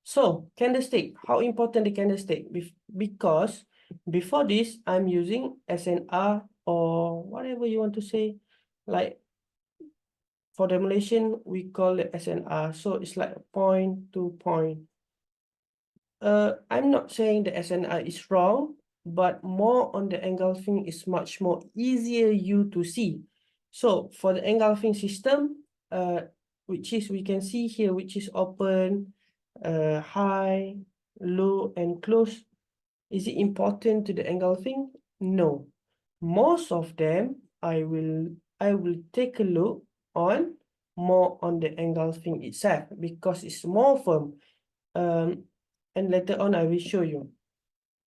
So candlestick, how important the candlestick? Because before this, I'm using SNR or whatever you want to say. Like for the Malaysian, we call it SNR. So it's like point to point. I'm not saying the SNR is wrong, but more on the engulfing is much more easier you to see. So for the engulfing system, which is we can see here, which is open, high, low, and close. Is it important to the engulfing? No. Most of them, I will take a look on more on the engulfing itself because it's more firm. And later on I will show you.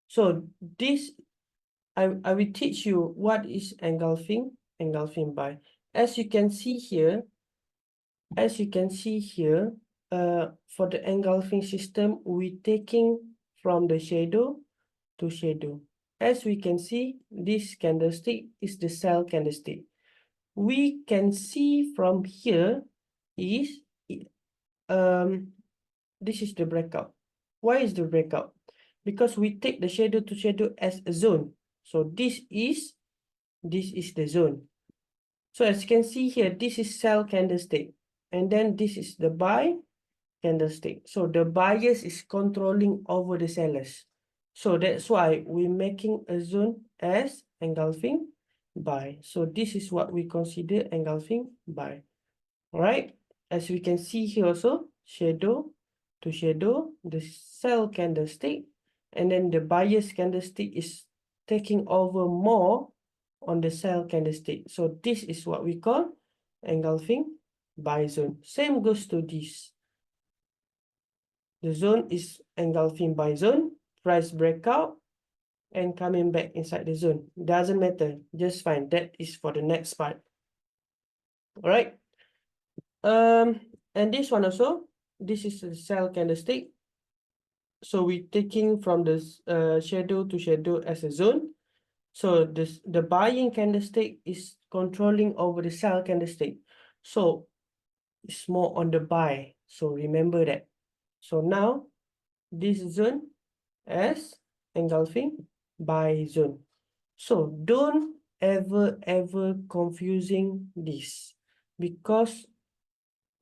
So this I will teach you what is engulfing buy. As you can see here, for the engulfing system, we taking from the shadow to shadow. As we can see, this candlestick is the sell candlestick. We can see from here is this is the breakout. Why is the breakout? Because we take the shadow to shadow as a zone. So this is the zone. So as you can see here, this is sell candlestick. And then this is the buy candlestick. So the buyers is controlling over the sellers. So that's why we're making a zone as engulfing buy. So this is what we consider engulfing buy. All right. As we can see here also, shadow to shadow, the sell candlestick, and then the buyer's candlestick is taking over more on the sell candlestick. So this is what we call engulfing buy zone. Same goes to this. The zone is engulfing buy zone, price breakout, and coming back inside the zone. Doesn't matter, just fine. That is for the next part. All right. And this one also, this is the sell candlestick. So we're taking from this shadow to shadow as a zone. So the buying candlestick is controlling over the sell candlestick. So it's more on the buy. So remember that. So now this zone as engulfing buy zone. So don't ever confusing this, because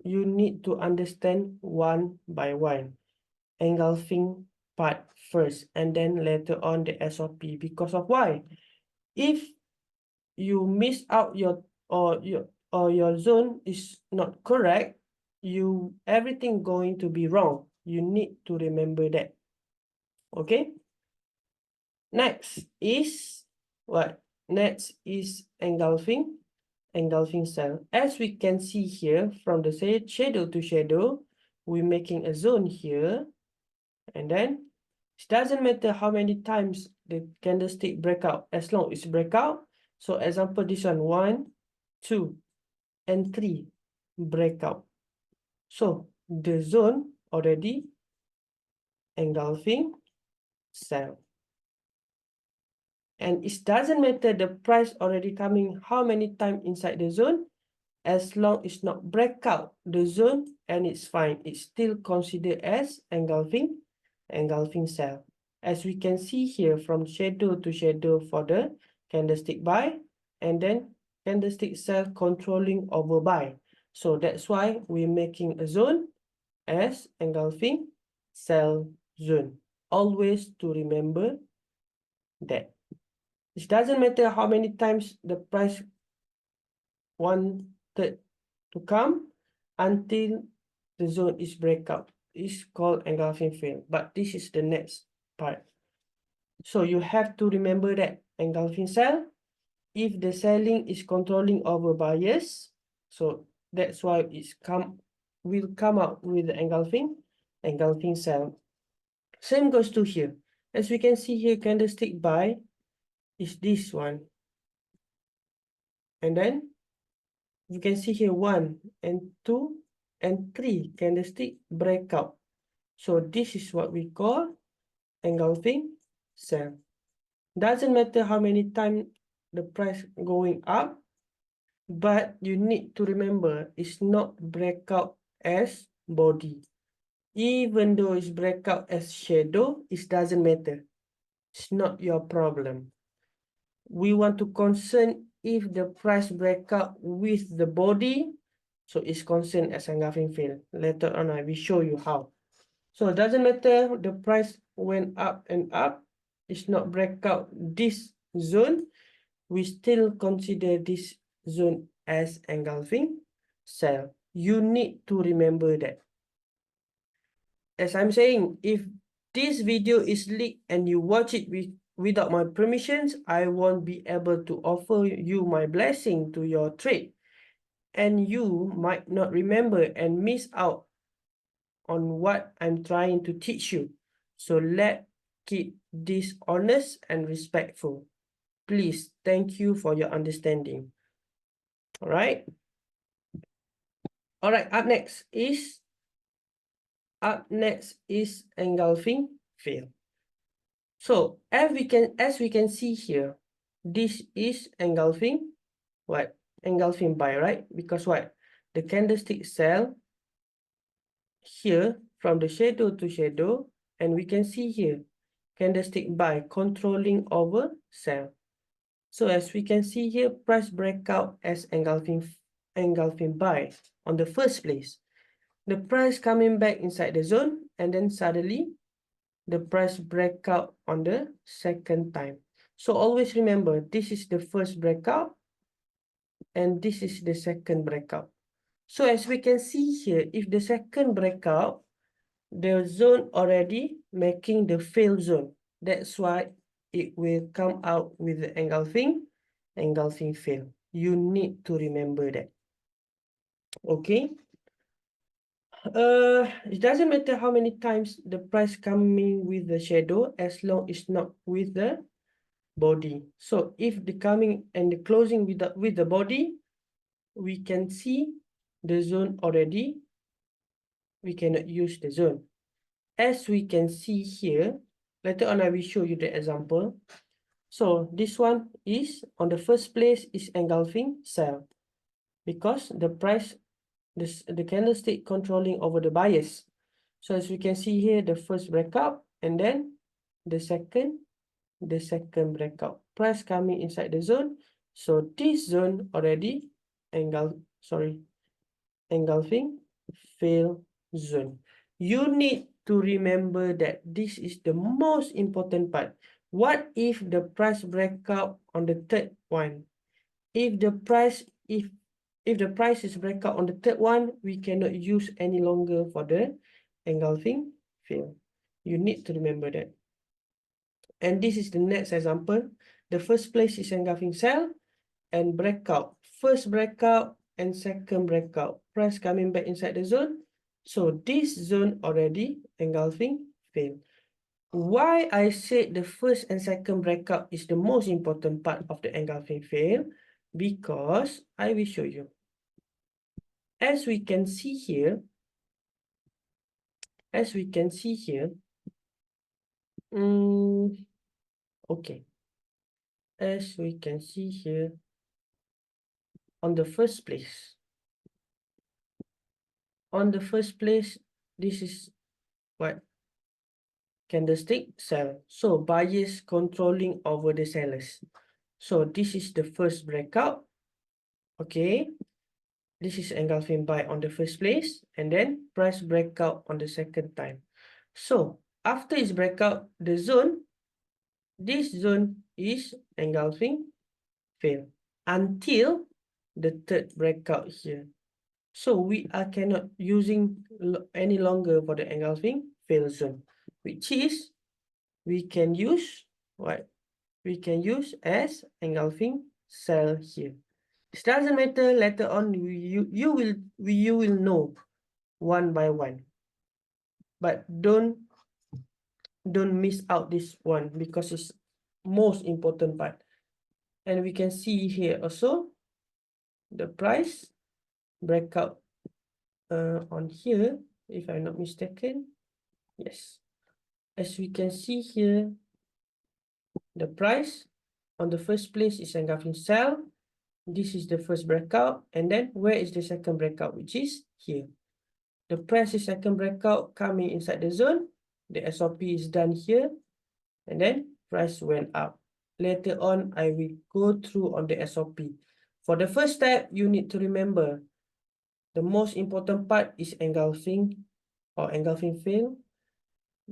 you need to understand one by one. Engulfing part first, and then later on the SOP. Because of why? If you miss out your zone is not correct, everything going to be wrong. You need to remember that. Okay. Next is what? Next is engulfing cell. As we can see here, from the shadow to shadow, we're making a zone here. And then it doesn't matter how many times the candlestick breakout, as long as it's breakout. So example, this one, 1, 2, and 3 breakout. So the zone already engulfing cell. And it doesn't matter the price already coming how many times inside the zone, as long as it's not breakout the zone, and it's fine. It's still considered as engulfing cell. As we can see here, from shadow to shadow for the candlestick buy, and then candlestick cell controlling over buy. So that's why we're making a zone as engulfing cell zone. Always to remember that. It doesn't matter how many times the price wanted to come until the zone is breakout. It's called engulfing fail. But this is the next part. So you have to remember that engulfing cell, if the selling is controlling over buyers, so that's why will come out with the engulfing cell. Same goes to here. As we can see here, candlestick buy is this one. And then you can see here 1 and 2 and 3 candlestick breakout. So this is what we call engulfing cell. Doesn't matter how many times the price going up, but you need to remember it's not breakout as body. Even though it's breakout as shadow, it doesn't matter. It's not your problem. We want to concern if the price breakout with the body, so it's concerned as engulfing fail. Later on, I will show you how. So it doesn't matter the price went up and up, it's not breakout this zone, we still consider this zone as engulfing sell. You need to remember that. As I'm saying, if this video is leaked and you watch it without my permissions, I won't be able to offer you my blessing to your trade. And you might not remember and miss out on what I'm trying to teach you. So let's keep this honest and respectful. Please, thank you for your understanding. All right. All right, up next is engulfing fail. So as we can see here, this is engulfing what? Engulfing buy, right? Because what? The candlestick sell here from the shadow to shadow, and we can see here candlestick buy controlling over sell. So as we can see here, price breakout as engulfing buy on the first place. The price coming back inside the zone, and then suddenly the price breakout on the second time. So always remember, this is the first breakout and this is the second breakout. So as we can see here, if the second breakout, the zone already making the fail zone. That's why it will come out with the engulfing fail. You need to remember that. Okay. It doesn't matter how many times the price coming with the shadow, as long it's not with the body. So if the coming and the closing with the body, we can see the zone already. We cannot use the zone. As we can see here, later on I will show you the example. So this one is on the first place is engulfing sell because the price, the candlestick controlling over the bias. So as we can see here, the first breakout and then the second breakout. Price coming inside the zone. So this zone already engulfing fail zone. You need to remember that this is the most important part. What if the price breakout on the third one? If the price is breakout on the third one, we cannot use any longer for the engulfing fail. You need to remember that. And this is the next example. The first place is engulfing sell and breakout. First breakout and second breakout. Price coming back inside the zone. So this zone already engulfing fail. Why I said the first and second breakout is the most important part of the engulfing fail? Because I will show you. As we can see here, okay. As we can see here, on the first place, this is what? Candlestick sell. So buyers controlling over the sellers. So this is the first breakout. Okay. This is engulfing buy on the first place and then price breakout on the second time. So after its breakout, the zone, this zone is engulfing fail until the third breakout here. So we are cannot using any longer for the engulfing fail zone, which is we can use what? We can use as engulfing sell here. It doesn't matter, later on you will know one by one. But don't miss out this one because it's most important part. And we can see here also the price breakout on here, if I'm not mistaken. Yes. As we can see here, the price on the first place is engulfing sell. This is the first breakout. And then where is the second breakout, which is here. The price is second breakout coming inside the zone. The SOP is done here. And then price went up. Later on, I will go through on the SOP. For the first step, you need to remember the most important part is engulfing or engulfing fail.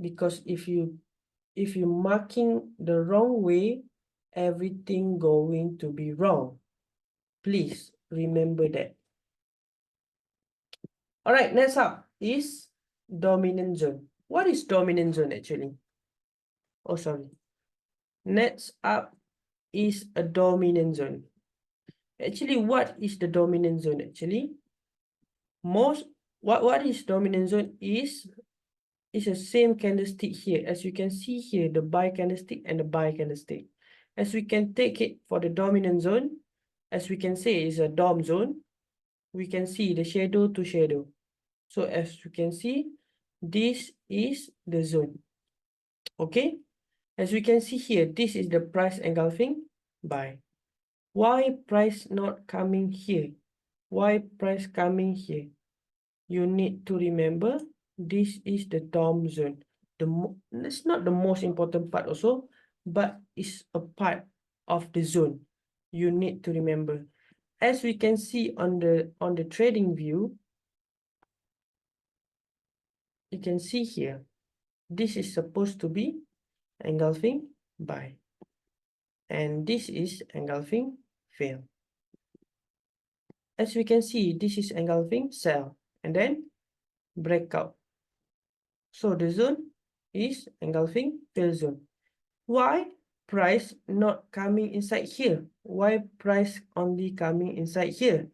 Because if you marking the wrong way, everything going to be wrong. Please remember that. All right, next up is dominant zone. What is dominant zone actually? Oh, sorry. Next up is a dominant zone. Actually, what is the dominant zone actually? What is dominant zone is the same candlestick here. As you can see here, the buy candlestick and the buy candlestick. As we can take it for the dominant zone, as we can say is a DOM zone, we can see the shadow to shadow. So as you can see, this is the zone. Okay, as we can see here, this is the price engulfing buy. Why price not coming here? Why price coming here? You need to remember this is the DOM zone. It's not the most important part also, but it's a part of the zone. You need to remember. As we can see on the trading view, you can see here, this is supposed to be engulfing buy. And this is engulfing fail. As we can see, this is engulfing sell and then breakout. So the zone is engulfing fail zone. Why price not coming inside here? Why price only coming inside here?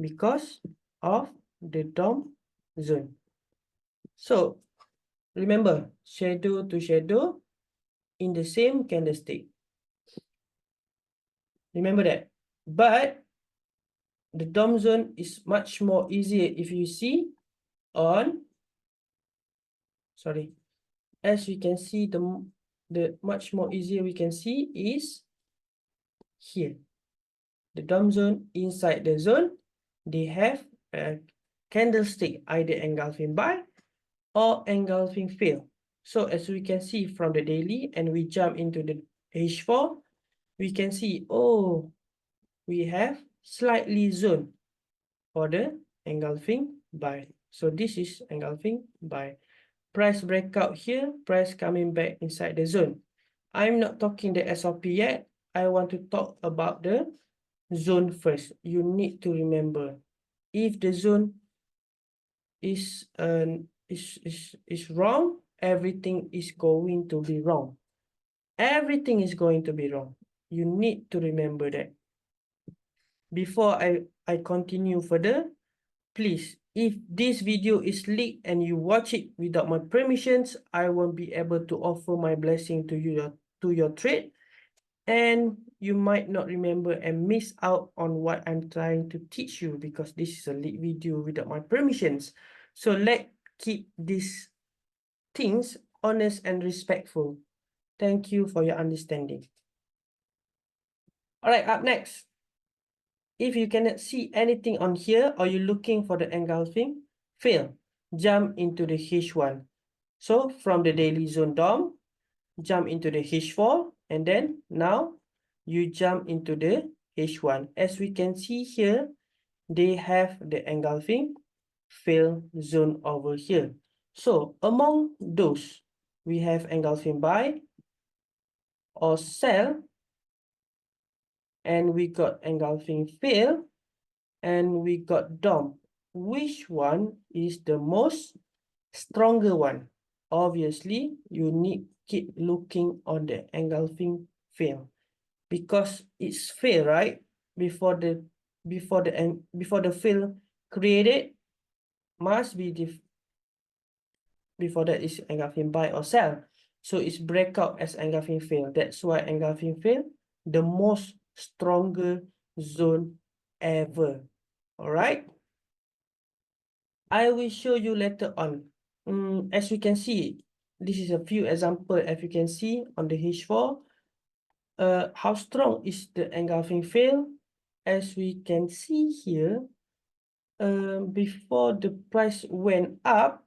Because of the DOM zone. So remember, shadow to shadow in the same candlestick. Remember that. But the DOM zone is much more easier if you see on, sorry, as we can see, the much more easier we can see is here. The DOM zone, inside the zone, they have a candlestick either engulfing buy or engulfing fail. So as we can see from the daily and we jump into the H4, we can see, oh, we have slightly zone for the engulfing buy. So this is engulfing buy. Price breakout here, price coming back inside the zone. I'm not talking the SOP yet. I want to talk about the zone first. You need to remember, if the zone is wrong, everything is going to be wrong. Everything is going to be wrong. You need to remember that. Before I continue further, please, if this video is leaked and you watch it without my permissions, I won't be able to offer my blessing to you, to your trade, and you might not remember and miss out on what I'm trying to teach you, because this is a leaked video without my permissions. So let's keep these things honest and respectful. Thank you for your understanding. All right, up next. If you cannot see anything on here or you're looking for the engulfing fail, jump into the H1. So from the daily zone DOM, jump into the H4, and then now you jump into the H1. As we can see here, they have the engulfing fail zone over here. So among those, we have engulfing buy or sell, and we got engulfing fail, and we got DOM. Which one is the most stronger one? Obviously, you need keep looking on the engulfing fail, because it's fail, right? Before the fail created, must be before that is engulfing buy or sell. So it's breakout as engulfing fail. That's why engulfing fail, the most stronger zone ever. All right. I will show you later on. As you can see, this is a few examples. As you can see on the H4, how strong is the engulfing fail? As we can see here, before the price went up,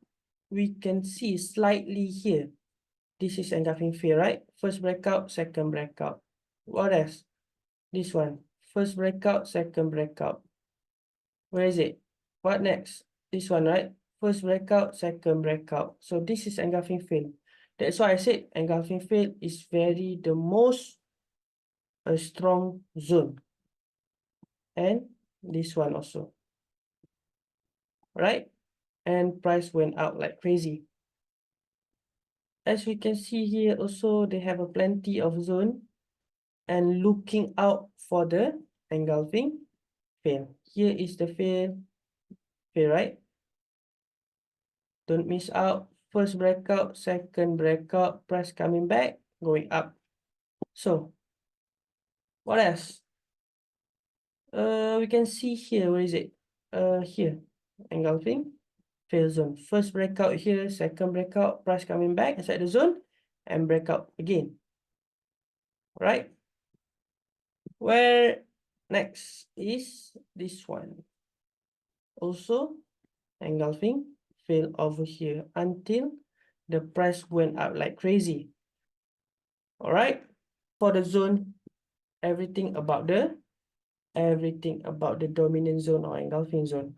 we can see slightly here. This is engulfing fear, right? First breakout, second breakout. What else? This one. First breakout, second breakout. Where is it? What next? This one, right? First breakout, second breakout. So this is engulfing fail. That's why I said engulfing fail is the most strong zone. And this one also. Right? And price went out like crazy. As we can see here also, they have a plenty of zone and looking out for the engulfing fail. Here is the fail, right? Don't miss out. First breakout, second breakout, price coming back, going up. So, what else? We can see here, where is it? Here, engulfing fail zone. First breakout here, second breakout, price coming back inside the zone, and breakout again. Right? Where next is this one. Also, engulfing fail over here until the price went up like crazy. All right, for the zone, everything about the dominant zone or engulfing zone.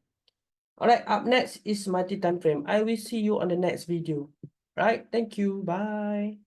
All right, up next is multi time frame. I will see you on the next video. Right, thank you, bye.